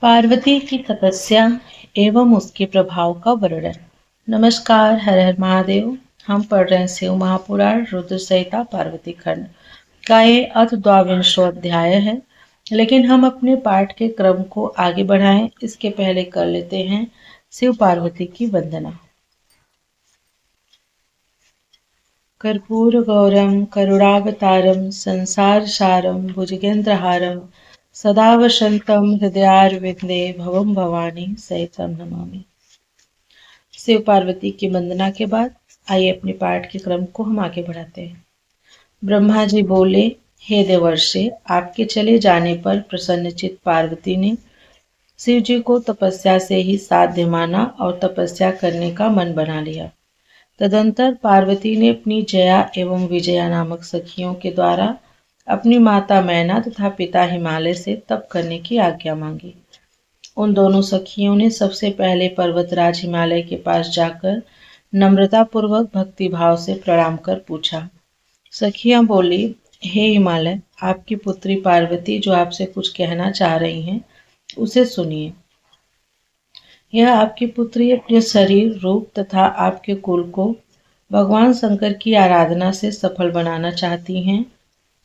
पार्वती की तपस्या एवं उसके प्रभाव का वर्णन। नमस्कार, हर हर महादेव। हम पढ़ रहे हैं शिव महापुराण रुद्र संहिता पार्वती खंड का ये अथ द्वाविंशो अध्याय है। लेकिन हम अपने पाठ के क्रम को आगे बढ़ाएं इसके पहले कर लेते हैं शिव पार्वती की वंदना। कर्पूर गौरम करुणावतारम संसार सारम भुजगेंद्रहारम सदा वसंतम हृदयारविंदे भवम भवानी सहितम नमामि। शिव पार्वती की वंदना के बाद आइए अपने पाठ के क्रम को हम आगे बढ़ाते हैं। ब्रह्मा जी बोले, हे देवर्षि, आपके चले जाने पर प्रसन्नचित पार्वती ने शिव जी को तपस्या से ही साध्य माना और तपस्या करने का मन बना लिया। तदंतर पार्वती ने अपनी जया एवं विजया नामक सखियों के द्वारा अपनी माता मैना तथा पिता हिमालय से तप करने की आज्ञा मांगी। उन दोनों सखियों ने सबसे पहले पर्वतराज हिमालय के पास जाकर नम्रता पूर्वक भक्ति भाव से प्रणाम कर पूछा। सखियां बोली, हे हिमालय, आपकी पुत्री पार्वती जो आपसे कुछ कहना चाह रही हैं, उसे सुनिए। यह आपकी पुत्री अपने शरीर, रूप तथा आपके कुल को भगवान शंकर की आराधना से सफल बनाना चाहती हैं।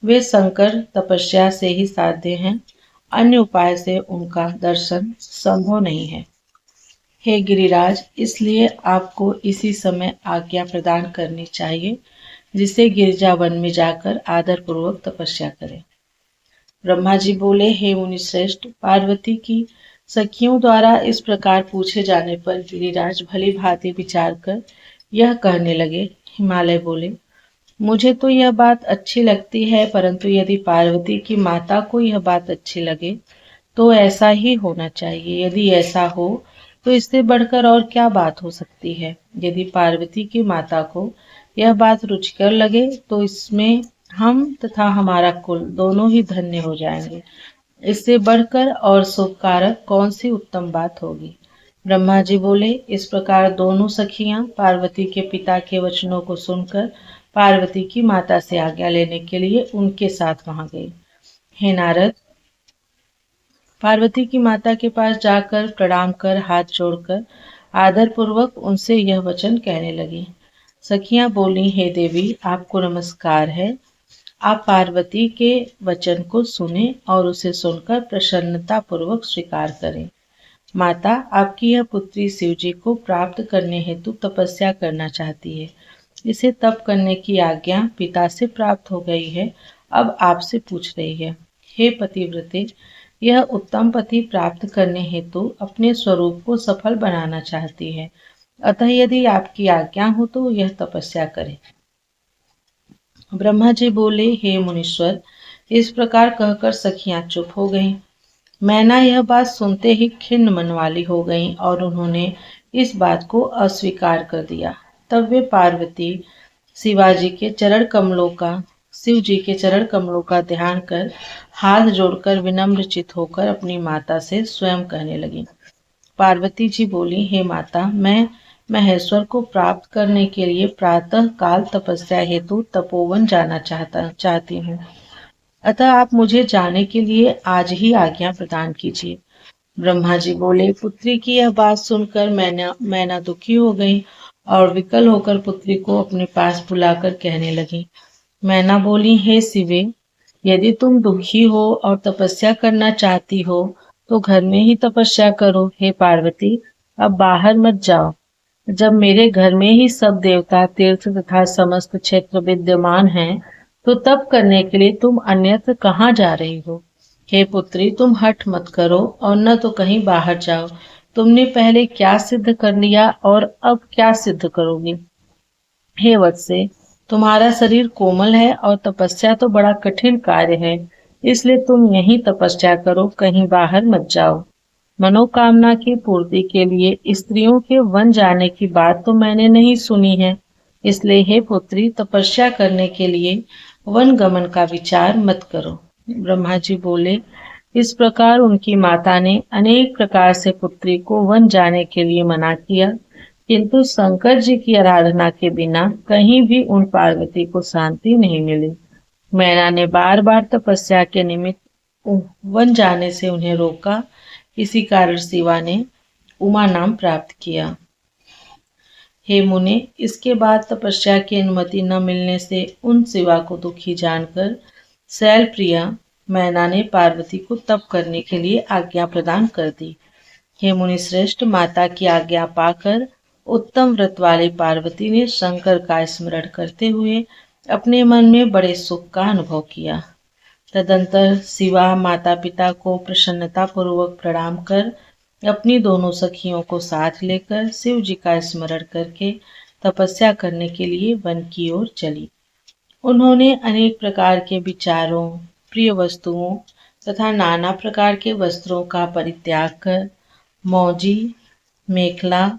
वे शंकर तपस्या से ही साध्य हैं, अन्य उपाय से उनका दर्शन संभव नहीं है। हे गिरिराज, इसलिए आपको इसी समय आज्ञा प्रदान करनी चाहिए, जिसे गिरिजा वन में जाकर आदर पूर्वक तपस्या करें। ब्रह्मा जी बोले, हे मुनि श्रेष्ठ, पार्वती की सखियों द्वारा इस प्रकार पूछे जाने पर गिरिराज भली भांति विचार कर यह कहने लगे। हिमालय बोले, मुझे तो यह बात अच्छी लगती है, परंतु यदि पार्वती की माता को यह बात अच्छी लगे तो ऐसा ही होना चाहिए। यदि ऐसा हो तो इससे बढ़कर और क्या बात हो सकती है। यदि पार्वती की माता को यह बात रुचिकर लगे तो इसमें हम तथा हमारा कुल दोनों ही धन्य हो जाएंगे। इससे बढ़कर और शुभकारक कौन सी उत्तम बात होगी। ब्रह्मा जी बोले, इस प्रकार दोनों सखियां पार्वती के पिता के वचनों को सुनकर पार्वती की माता से आज्ञा लेने के लिए उनके साथ वहां गई। हे नारद, पार्वती की माता के पास जाकर प्रणाम कर हाथ जोड़कर आदर पूर्वक उनसे यह वचन कहने लगी। सखियां बोली, हे देवी, आपको नमस्कार है। आप पार्वती के वचन को सुने और उसे सुनकर प्रसन्नता पूर्वक स्वीकार करें। माता, आपकी यह पुत्री शिवजी को प्राप्त करने हेतु तपस्या करना चाहती है। इसे तप करने की आज्ञा पिता से प्राप्त हो गई है, अब आपसे पूछ रही है। हे पतिव्रते, यह उत्तम पति प्राप्त करने हेतु अपने स्वरूप को सफल बनाना चाहती है, अतः यदि आपकी आज्ञा हो तो यह तपस्या करे। ब्रह्मा जी बोले, हे मुनीश्वर, इस प्रकार कहकर सखियां चुप हो गईं। मैना यह बात सुनते ही खिन्न मन वाली हो गईं और उन्होंने इस बात को अस्वीकार कर दिया। तब वे पार्वती शिव जी के चरण कमलों का ध्यान कर हाथ जोड़कर विनम्र चित होकर अपनी माता से स्वयं कहने लगी। पार्वती जी बोली, हे माता, मैं महेश्वर को प्राप्त करने के लिए प्रातः काल तपस्या हेतु तपोवन जाना चाहती हूँ, अतः आप मुझे जाने के लिए आज ही आज्ञा प्रदान कीजिए। ब्रह्मा जी बोले, पुत्री की यह बात सुनकर मैना दुखी हो गई और विकल होकर पुत्री को अपने पास बुलाकर कहने लगी। मैना बोली, हे शिवे, यदि तुम दुखी हो और तपस्या करना चाहती हो तो घर में ही तपस्या करो। हे पार्वती, अब बाहर मत जाओ। जब मेरे घर में ही सब देवता, तीर्थ तथा समस्त क्षेत्र विद्यमान हैं, तो तप करने के लिए तुम अन्यत्र कहाँ जा रही हो। हे पुत्री, तुम हठ मत करो और न तो कहीं बाहर जाओ। तुमने पहले क्या सिद्ध कर लिया और अब क्या सिद्ध करोगी। हे वत्से, तुम्हारा शरीर कोमल है और तपस्या तो बड़ा कठिन कार्य है, इसलिए तुम यहीं तपस्या करो, कहीं बाहर मत जाओ। मनोकामना की पूर्ति के लिए स्त्रियों के वन जाने की बात तो मैंने नहीं सुनी है, इसलिए हे पुत्री, तपस्या करने के लिए वन गमन का विचार मत करो। ब्रह्मा जी बोले, इस प्रकार उनकी माता ने अनेक प्रकार से पुत्री को वन जाने के लिए मना किया, किंतु शंकर जी की आराधना के बिना कहीं भी उन पार्वती को शांति नहीं मिली। मैना ने बार बार तपस्या के निमित्त वन जाने से उन्हें रोका, इसी कारण शिवा ने उमा नाम प्राप्त किया। हे मुने, इसके बाद तपस्या की अनुमति न मिलने से उन शिवा को दुखी जानकर शैलप्रिया मैना ने पार्वती को तप करने के लिए आज्ञा प्रदान कर दी। हे मुनि श्रेष्ठ, माता की आज्ञा पाकर उत्तम व्रत वाली पार्वती ने शंकर का स्मरण करते हुए अपने मन में बड़े सुख का अनुभव किया। तदंतर शिवा माता पिता को प्रसन्नता पूर्वक प्रणाम कर अपनी दोनों सखियों को साथ लेकर शिव जी का स्मरण करके तपस्या करने के लिए वन की ओर चली। उन्होंने अनेक प्रकार के विचारों, प्रिय वस्तुओं तथा नाना प्रकार के वस्त्रों का परित्याग कर मौजी, मेखला,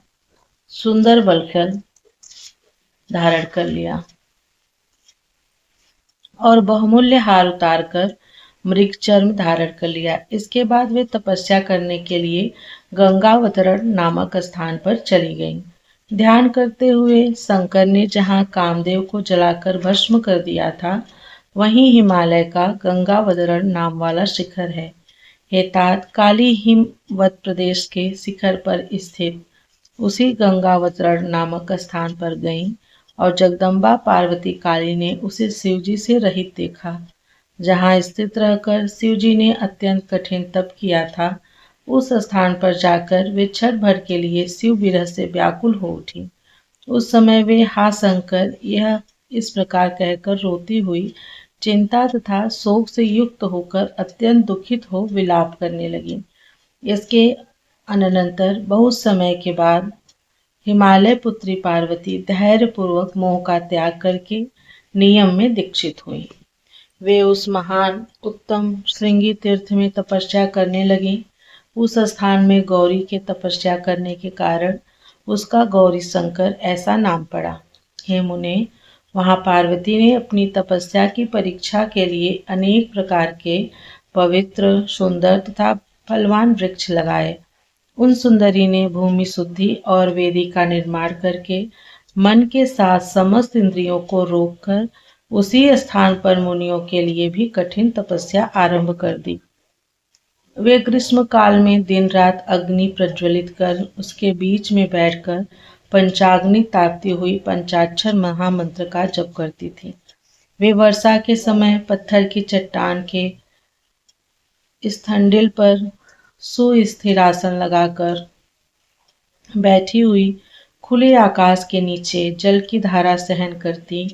सुंदर वल्कल धारण कर लिया और बहुमूल्य हार उतारकर मृग चर्म धारण कर लिया। इसके बाद वे तपस्या करने के लिए गंगावतरण नामक स्थान पर चली गईं। ध्यान करते हुए शंकर ने जहाँ कामदेव को जलाकर भस्म कर दिया था, वहीं हिमालय का गंगावतरण नाम वाला शिखर है। हे तात, काली हिमवत प्रदेश के शिखर पर स्थित उसी गंगावतरण नामक स्थान पर गईं और जगदम्बा पार्वती काली ने उसे शिवजी से रहित देखा। जहाँ स्थित रहकर शिवजी ने अत्यंत कठिन तप किया था, उस स्थान पर जाकर वे क्षण भर के लिए शिव विरह से व्याकुल हो उठी। उस समय वे हा शंकर, यह इस प्रकार कहकर रोती हुई चिंता तथा शोक से युक्त होकर अत्यंत दुखित हो विलाप करने लगी। इसके अनंतर बहुत समय के बाद हिमालय पुत्री पार्वती धैर्य पूर्वक मोह का त्याग करके नियम में दीक्षित हुई। वे उस महान उत्तम श्रृंगी तीर्थ में तपस्या करने लगी। उस स्थान में गौरी के तपस्या करने के कारण उसका गौरी शंकर ऐसा नाम पड़ा। हे मुने, वहाँ पार्वती ने अपनी तपस्या की परीक्षा के लिए अनेक प्रकार के पवित्र, सुंदर तथा फलवान वृक्ष लगाए। उन सुंदरी ने भूमि शुद्धि और वेदी का निर्माण करके मन के साथ समस्त इंद्रियों को रोककर उसी स्थान पर मुनियों के लिए भी कठिन तपस्या आरंभ कर दी। वे ग्रीष्म काल में दिन रात अग्नि प्रज्वलित कर उसके बीच में बैठकर पंचाग्नि तापती हुई पंचाक्षर महामंत्र का जप करती थी। वे वर्षा के समय पत्थर की चट्टान के स्थंडिल पर सुस्थिर आसन लगाकर बैठी हुई खुले आकाश के नीचे जल की धारा सहन करती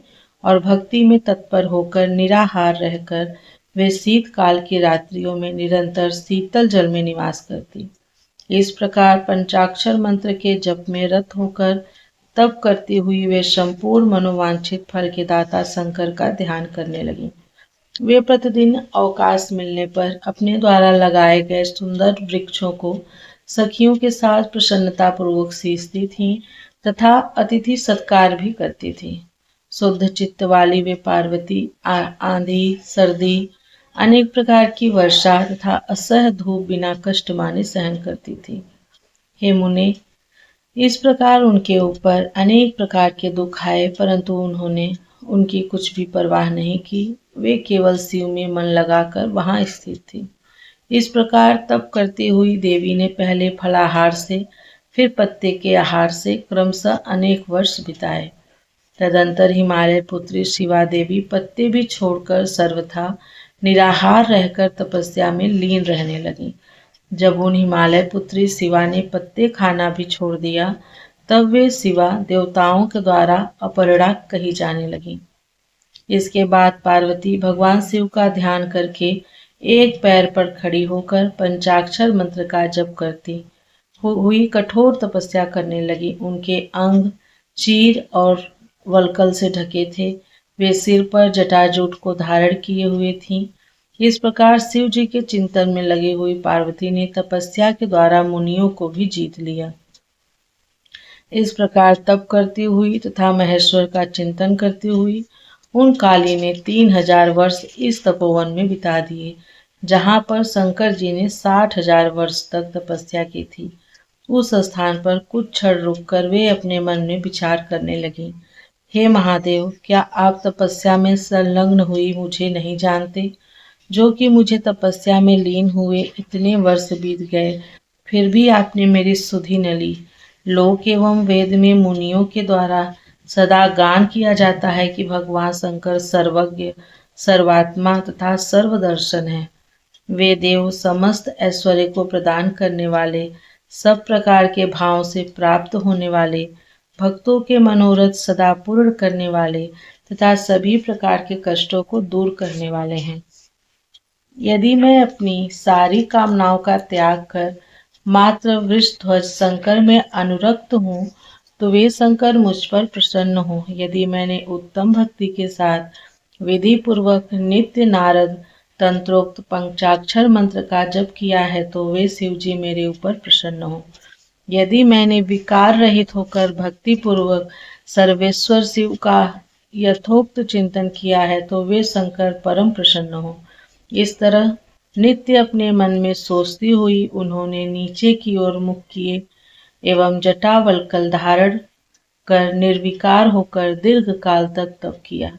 और भक्ति में तत्पर होकर निराहार रहकर वे शीतकाल की रात्रियों में निरंतर शीतल जल में निवास करती। इस प्रकार पंचाक्षर मंत्र के जप में रत होकर तप करती हुई वे संपूर्ण मनोवांछित फल के दाता शंकर का ध्यान करने लगी। वे प्रतिदिन अवकाश मिलने पर अपने द्वारा लगाए गए सुंदर वृक्षों को सखियों के साथ प्रसन्नता पूर्वक सींचती थीं तथा अतिथि सत्कार भी करती थीं। शुद्ध चित्त वाली वे पार्वती आंधी, सर्दी, अनेक प्रकार की वर्षा तथा असह्य धूप बिना कष्ट माने सहन करती थी। हे मुने, इस प्रकार उनके ऊपर अनेक प्रकार के दुख आए, परंतु उन्होंने उनकी कुछ भी परवाह नहीं की। वे केवल शिव में मन लगाकर वहां स्थित थी। इस प्रकार तप करती हुई देवी ने पहले फलाहार से, फिर पत्ते के आहार से क्रमशः अनेक वर्ष बिताए। तदंतर हिमालय पुत्री शिवा देवी पत्ते भी छोड़कर सर्वथा निराहार रहकर तपस्या में लीन रहने लगी। जब उन हिमालय पुत्री शिवा ने पत्ते खाना भी छोड़ दिया, तब वे शिवा देवताओं के द्वारा अपरणा कही जाने लगी। इसके बाद पार्वती भगवान शिव का ध्यान करके एक पैर पर खड़ी होकर पंचाक्षर मंत्र का जप करती हुई कठोर तपस्या करने लगी। उनके अंग चीर और वल्कल से ढके थे। वे सिर पर जटाजूट को धारण किए हुए थीं। इस प्रकार शिव जी के चिंतन में लगी हुई पार्वती ने तपस्या के द्वारा मुनियों को भी जीत लिया। इस प्रकार तप करती हुई तथा महेश्वर का चिंतन करती हुई उन काली ने 3000 वर्ष इस तपोवन में बिता दिए, जहाँ पर शंकर जी ने 60,000 वर्ष तक तपस्या की थी। उस स्थान पर कुछ क्षण रुककर वे अपने मन में विचार करने लगी। हे महादेव, क्या आप तपस्या में संलग्न हुई मुझे नहीं जानते? जो कि मुझे तपस्या में लीन हुए इतने वर्ष बीत गए, फिर भी आपने मेरी सुधि न ली। लोक एवं वेद में मुनियों के द्वारा सदा गान किया जाता है कि भगवान शंकर सर्वज्ञ, सर्वात्मा तथा सर्वदर्शन है। वे देव समस्त ऐश्वर्य को प्रदान करने वाले, सब प्रकार के भाव से प्राप्त होने वाले, भक्तों के मनोरथ सदा पूर्ण करने वाले तथा सभी प्रकार के कष्टों को दूर करने वाले हैं। यदि मैं अपनी सारी कामनाओं का त्याग कर मात्र वृषध्वज शंकर में अनुरक्त हूँ, तो वे शंकर मुझ पर प्रसन्न हो। यदि मैंने उत्तम भक्ति के साथ विधि पूर्वक नित्य नारद तंत्रोक्त पंचाक्षर मंत्र का जप किया है, तो वे शिव जी मेरे ऊपर प्रसन्न हो। यदि मैंने विकार रहित होकर भक्ति पूर्वक सर्वेश्वर शिव का यथोक्त चिंतन किया है, तो वे शंकर परम प्रसन्न हो। इस तरह नित्य अपने मन में सोचती हुई उन्होंने नीचे की ओर मुख किए एवं जटावल्कल धारण कर निर्विकार होकर दीर्घ काल तक तप किया।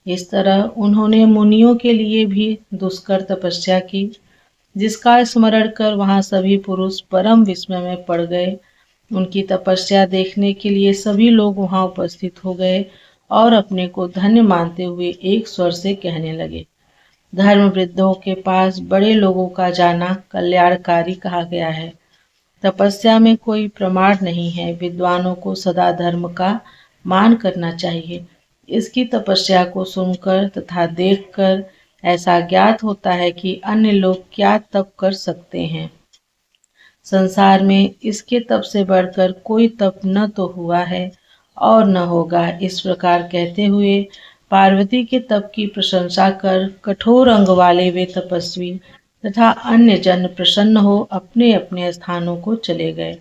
इस तरह उन्होंने मुनियों के लिए भी दुष्कर तपस्या की, जिसका स्मरण कर वहां सभी पुरुष परम विस्मय में पड़ गए। उनकी तपस्या देखने के लिए सभी लोग वहां उपस्थित हो गए और अपने को धन्य मानते हुए एक स्वर से कहने लगे, धर्म वृद्धों के पास बड़े लोगों का जाना कल्याणकारी कहा गया है। तपस्या में कोई प्रमाण नहीं है। विद्वानों को सदा धर्म का मान करना चाहिए। इसकी तपस्या को सुनकर तथा देखकर ऐसा ज्ञात होता है कि अन्य लोग क्या तप कर सकते हैं। संसार में इसके तप से बढ़कर कोई तप न तो हुआ है और न होगा। इस प्रकार कहते हुए पार्वती के तप की प्रशंसा कर कठोर अंग वाले वे तपस्वी तथा अन्य जन प्रसन्न हो अपने अपने स्थानों को चले गए।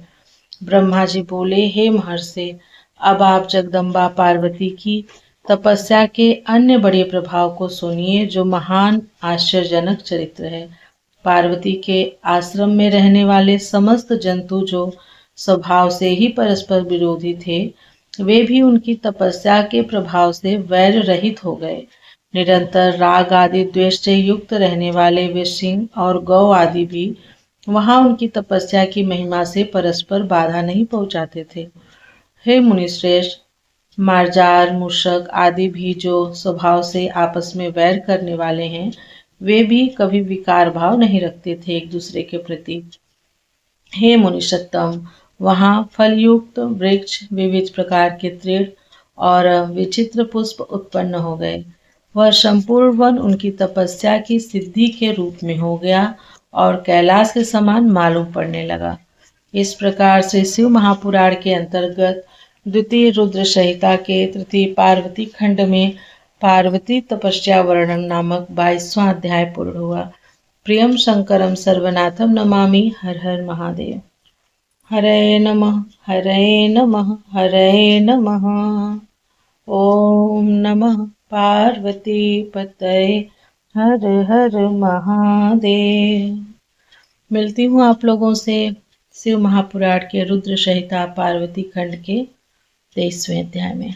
ब्रह्मा जी बोले, हे महर्षि, अब आप जगदम्बा पार्वती की तपस्या के अन्य बड़े प्रभाव को सुनिए, जो महान आश्चर्यजनक चरित्र है। पार्वती के आश्रम में रहने वाले समस्त जंतु जो स्वभाव से ही परस्पर विरोधी थे, वे भी उनकी तपस्या के प्रभाव से वैर रहित हो गए। निरंतर राग आदि द्वेष से युक्त रहने वाले वे सिंह और गौ आदि भी वहां उनकी तपस्या की महिमा से परस्पर बाधा नहीं पहुंचाते थे। हे मुनिश्रेष्ठ, मार्जार मूषक आदि भी जो स्वभाव से आपस में वैर करने वाले हैं, वे भी कभी विकार भाव नहीं रखते थे एक दूसरे के प्रति। हे मुनिषत्तम, वहाँ फलयुक्त वृक्ष, विविध प्रकार के तृण और विचित्र पुष्प उत्पन्न हो गए। वह संपूर्ण वन उनकी तपस्या की सिद्धि के रूप में हो गया और कैलाश के समान मालूम पड़ने लगा। इस प्रकार से शिव महापुराण के अंतर्गत द्वितीय रुद्र संहिता के तृतीय पार्वती खंड में पार्वती तपस्या वर्णन नामक 22वां अध्याय पूर्ण हुआ। प्रियम शंकरम सर्वनाथम नमामि। हर हर महादेव। हरे नमः, हरे नमः, हरे नमः। ओम नमः पार्वती पतये। हर हर महादेव। मिलती हूँ आप लोगों से शिव महापुराण के रुद्र संहिता पार्वती खंड के 23वें अध्याय में।